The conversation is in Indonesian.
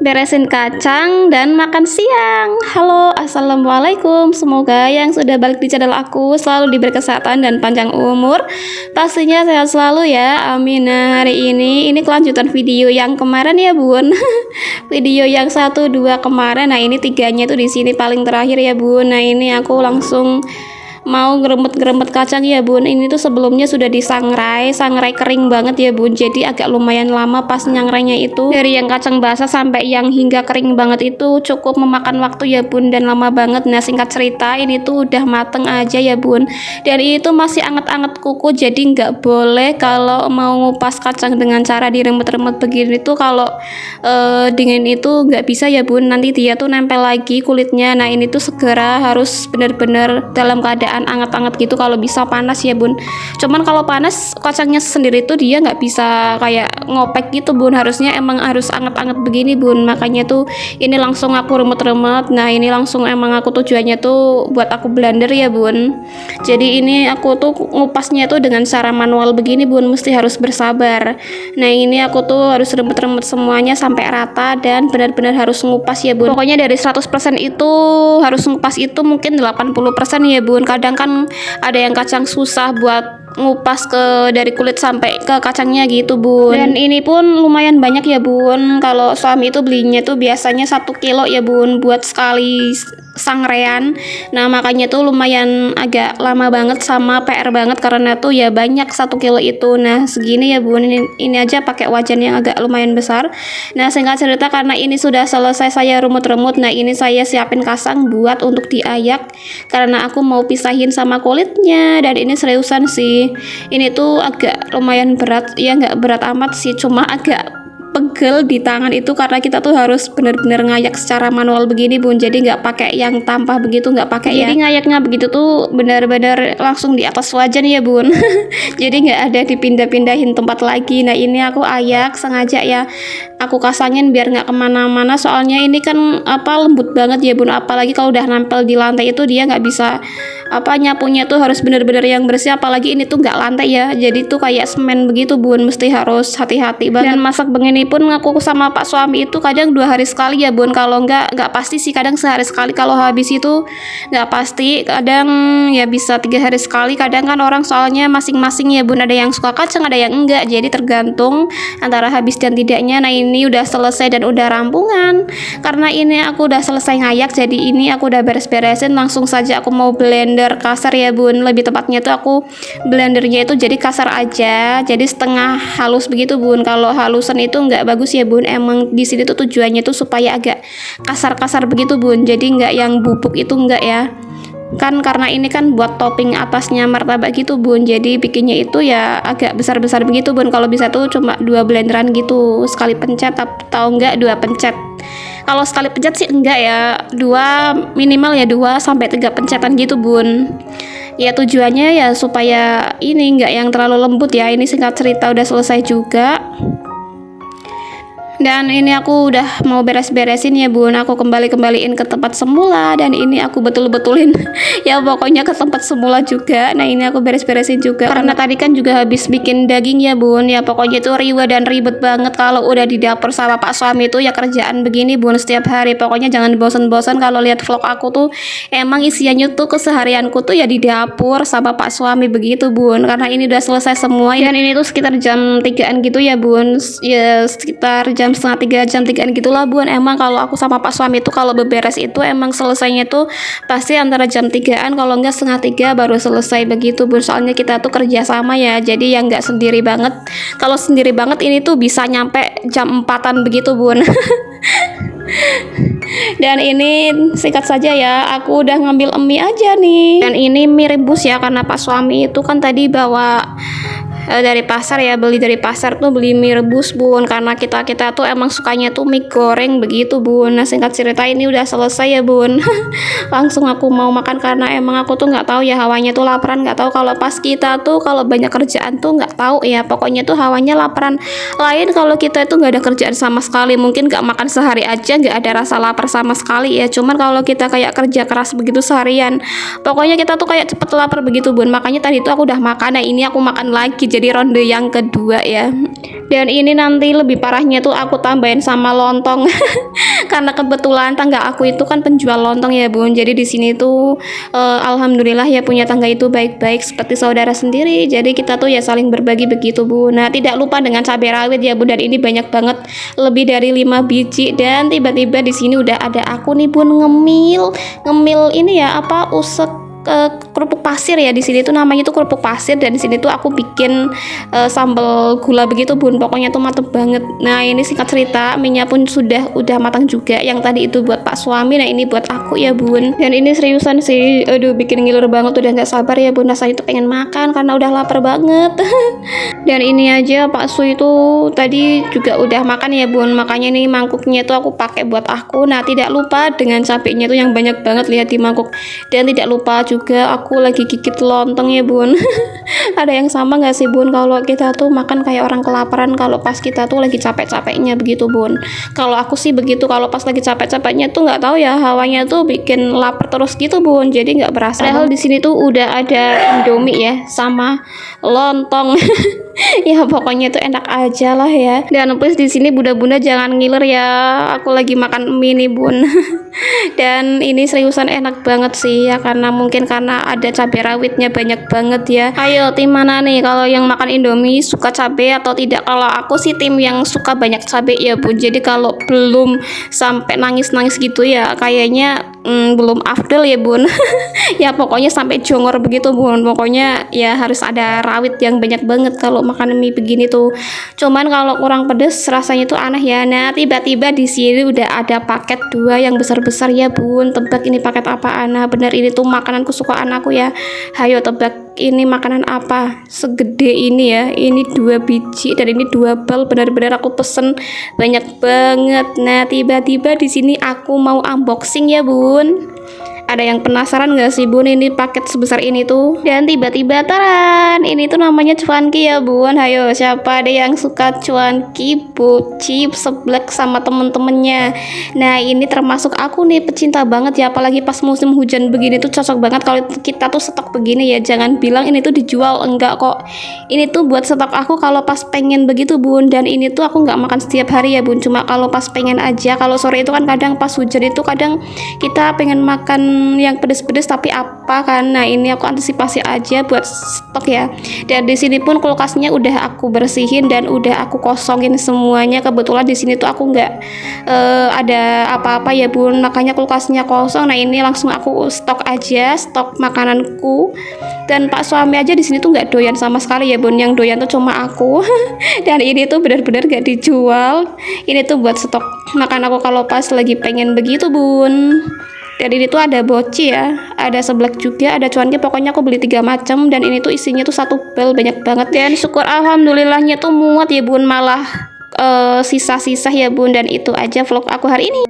beresin kacang dan makan siang. Halo, assalamualaikum. Semoga yang sudah balik di channel aku selalu diberi kesehatan dan panjang umur. Pastinya sehat selalu ya. Amin. Nah, hari ini kelanjutan video yang kemarin ya bun. Video yang 1, 2 kemarin. Nah ini 3-nya tuh di sini paling terakhir ya bun. Nah ini aku langsung mau ngeremet kacang ya bun. Ini tuh sebelumnya sudah disangrai kering banget ya bun, jadi agak lumayan lama pas nyangrainya itu. Dari yang kacang basah sampai yang hingga kering banget itu cukup memakan waktu ya bun, dan lama banget. Nah singkat cerita ini tuh udah mateng aja ya bun, dan ini tuh masih anget-anget kuku, jadi nggak boleh kalau mau ngupas kacang dengan cara diremet-remet begini tuh. Kalau dingin itu nggak bisa ya bun, nanti dia tuh nempel lagi kulitnya. Nah ini tuh segera harus bener-bener dalam keadaan anget-anget gitu, kalau bisa panas ya bun. Cuman kalau panas kacangnya sendiri tuh dia nggak bisa kayak ngopek gitu bun, harusnya emang harus anget-anget begini bun. Makanya tuh ini langsung aku remet-remet. Nah ini langsung emang aku tujuannya tuh buat aku blender ya bun. Jadi ini aku tuh ngupasnya tuh dengan cara manual begini bun, mesti harus bersabar. Nah ini aku tuh harus remet-remet semuanya sampai rata dan benar-benar harus ngupas ya bun. Pokoknya dari 100% itu harus ngupas itu mungkin 80% ya bun. Kadang kan ada yang kacang susah buat ngupas dari kulit sampai ke kacangnya gitu bun. Dan ini pun lumayan banyak ya bun. Kalau suami itu belinya tuh biasanya 1 kilo ya bun buat sekali sangrean. Nah makanya tuh lumayan agak lama banget sama PR banget, karena tuh ya banyak 1 kilo itu. Nah segini ya bun, ini aja pakai wajan yang agak lumayan besar. Nah singkat cerita, karena ini sudah selesai saya rumut-rumut, nah ini saya siapin kasang buat untuk diayak, karena aku mau pisahin sama kulitnya. Dan ini seriusan sih, ini tuh agak lumayan berat ya, nggak berat amat sih, cuma agak pegel di tangan itu karena kita tuh harus bener-bener ngayak secara manual begini bun, jadi nggak pakai yang tampah begitu, nggak pakai ya. Jadi ngayaknya begitu tuh bener-bener langsung di atas wajan ya bun. Jadi nggak ada dipindah-pindahin tempat lagi. Nah ini aku ayak sengaja ya, aku kasangin biar nggak kemana-mana, soalnya ini kan lembut banget ya bun, apalagi kalau udah nempel di lantai itu dia nggak bisa nyapunya tuh harus bener-bener yang bersih, apalagi ini tuh nggak lantai ya, jadi tuh kayak semen begitu bun, mesti harus hati-hati banget. Dan masak begini pun ngaku sama pak suami itu kadang 2 hari sekali ya bun, kalau nggak pasti sih, kadang sehari sekali. Kalau habis itu nggak pasti, kadang ya bisa 3 hari sekali. Kadang kan orang soalnya masing-masing ya bun, ada yang suka kacang ada yang enggak, jadi tergantung antara habis dan tidaknya. Nah ini udah selesai dan udah rampungan, karena ini aku udah selesai ngayak, jadi ini aku udah beres-beresin, langsung saja aku mau blender kasar ya bun. Lebih tepatnya tuh aku blendernya itu jadi kasar aja, jadi setengah halus begitu bun. Kalau halusan itu nggak bagus ya bun, emang di sini tuh tujuannya tuh supaya agak kasar-kasar begitu bun, jadi nggak yang bubuk itu enggak ya kan, karena ini kan buat topping atasnya martabak gitu bun, jadi bikinnya itu ya agak besar-besar begitu bun. Kalau bisa tuh cuma 2 blenderan gitu sekali pencet, atau enggak 2 pencet. Kalau sekali pencet sih enggak ya, 2 minimal ya, 2 sampai 3 pencetan gitu bun. Ya tujuannya ya supaya ini enggak yang terlalu lembut ya. Ini singkat cerita udah selesai juga. Dan ini aku udah mau beres-beresin ya bun, aku kembaliin ke tempat semula, dan ini aku betul-betulin ya pokoknya ke tempat semula juga. Nah ini aku beres-beresin juga karena tadi kan juga habis bikin daging ya bun, ya pokoknya itu riweh dan ribet banget kalau udah di dapur sama pak suami itu ya, kerjaan begini bun setiap hari. Pokoknya jangan bosan-bosan kalau lihat vlog aku tuh, emang isiannya tuh keseharianku tuh ya di dapur sama pak suami begitu bun. Karena ini udah selesai semua, dan ini tuh sekitar jam 3-an gitu ya bun, ya sekitar jam setengah 3, jam 3-an gitulah bun. Emang kalau aku sama pak suami itu kalau beberes itu emang selesainya tuh pasti antara jam 3-an, kalau enggak setengah 3 baru selesai begitu bun. Soalnya kita tuh kerja sama ya, jadi yang enggak sendiri banget. Kalau sendiri banget ini tuh bisa nyampe jam 4-an begitu bun. Dan ini singkat saja ya, aku udah ngambil mie aja nih, dan ini mie rebus ya, karena pak suami itu kan tadi bawa dari pasar ya, beli dari pasar tuh beli mie rebus bun, karena kita tuh emang sukanya tuh mie goreng begitu bun. Nah singkat cerita ini udah selesai ya bun. Langsung aku mau makan, karena emang aku tuh nggak tahu ya hawanya tuh laparan, nggak tahu kalau pas kita tuh kalau banyak kerjaan tuh nggak tahu ya, pokoknya tuh hawanya laparan. Lain kalau kita itu nggak ada kerjaan sama sekali, mungkin nggak makan sehari aja nggak ada rasa lapar sama sekali ya. Cuman kalau kita kayak kerja keras begitu seharian, pokoknya kita tuh kayak cepet lapar begitu bun. Makanya tadi tuh aku udah makan, nah ini aku makan lagi, jadi ronde yang kedua ya. Dan ini nanti lebih parahnya tuh aku tambahin sama lontong. Karena kebetulan tangga aku itu kan penjual lontong ya bun, jadi di sini tuh alhamdulillah ya punya tangga itu baik-baik seperti saudara sendiri, jadi kita tuh ya saling berbagi begitu bun. Nah tidak lupa dengan cabai rawit ya bun, dan ini banyak banget, lebih dari 5 biji. Dan tiba-tiba di sini udah ada aku nih bun ngemil ini ya apa usek kerupuk pasir ya, di sini tuh namanya tuh kerupuk pasir, dan di sini tuh aku bikin sambal gula begitu bun, pokoknya tuh mantep banget. Nah ini singkat cerita minyak pun udah matang juga, yang tadi itu buat pak suami, nah ini buat aku ya bun. Dan ini seriusan sih, aduh bikin ngiler banget, udah nggak sabar ya bun, rasanya tuh pengen makan karena udah lapar banget. Dan ini aja Pak Su itu tadi juga udah makan ya bun, makanya nih mangkuknya itu aku pakai buat aku. Nah tidak lupa dengan cabenya tuh yang banyak banget lihat di mangkuk, dan tidak lupa juga aku lagi gigit lontong ya bun. Ada yang sama nggak sih bun, kalau kita tuh makan kayak orang kelaparan kalau pas kita tuh lagi capek-capeknya begitu bun. Kalau aku sih begitu, kalau pas lagi capek-capeknya tuh nggak tahu ya, hawanya tuh bikin lapar terus gitu bun, jadi nggak berasa. Padahal di sini tuh udah ada Indomie ya sama lontong. Ya pokoknya itu enak aja lah ya. Dan please di sini bunda-bunda jangan ngiler ya, aku lagi makan mie nih bun. Dan ini seriusan enak banget sih ya, karena mungkin karena ada cabai rawitnya banyak banget ya. Ayo tim mana nih kalau yang makan Indomie suka cabai atau tidak? Kalau aku sih tim yang suka banyak cabai ya bun, jadi kalau belum sampai nangis-nangis gitu ya kayaknya belum afdol ya bun. Ya pokoknya sampai jongor begitu bun, pokoknya ya harus ada rawit yang banyak banget kalau makan mie begini tuh. Cuman kalau kurang pedes rasanya tuh aneh ya. Nah tiba-tiba di sini udah ada paket 2 yang besar-besar ya bun, tebak ini paket apaan? Nah bener ini tuh makanan kesukaan aku ya, hayo tebak ini makanan apa, segede ini ya, ini 2 biji dan ini 2 bal, benar-benar aku pesen banyak banget. Nah tiba-tiba di sini aku mau unboxing ya bun. Ada yang penasaran gak sih bun ini paket sebesar ini tuh? Dan tiba-tiba taran, ini tuh namanya cuanki ya bun. Hayo siapa ada yang suka cuanki, bucip, seblak sama temen-temennya. Nah ini termasuk aku nih pecinta banget ya, apalagi pas musim hujan begini tuh cocok banget kalau kita tuh stok begini ya. Jangan bilang ini tuh dijual, enggak kok, ini tuh buat stok aku kalau pas pengen begitu bun. Dan ini tuh aku nggak makan setiap hari ya bun, cuma kalau pas pengen aja. Kalau sore itu kan kadang pas hujan itu kadang kita pengen makan yang pedes-pedes tapi apa kan. Nah ini aku antisipasi aja buat stok ya. Dan di sini pun kulkasnya udah aku bersihin dan udah aku kosongin semuanya. Kebetulan di sini tuh aku nggak ada apa-apa ya bun, makanya kulkasnya kosong. Nah ini langsung aku stok aja, stok makananku. Dan pak suami aja di sini tuh nggak doyan sama sekali ya bun, yang doyan tuh cuma aku. Dan ini tuh benar-benar gak dijual, ini tuh buat stok makan aku kalau pas lagi pengen begitu bun. Dan ini tuh ada boci ya, ada seblak juga, ada cuanki, pokoknya aku beli 3 macam. Dan ini tuh isinya tuh 1 bal, banyak banget. Dan syukur alhamdulillahnya tuh muat ya bun, malah sisa-sisa ya bun. Dan itu aja vlog aku hari ini.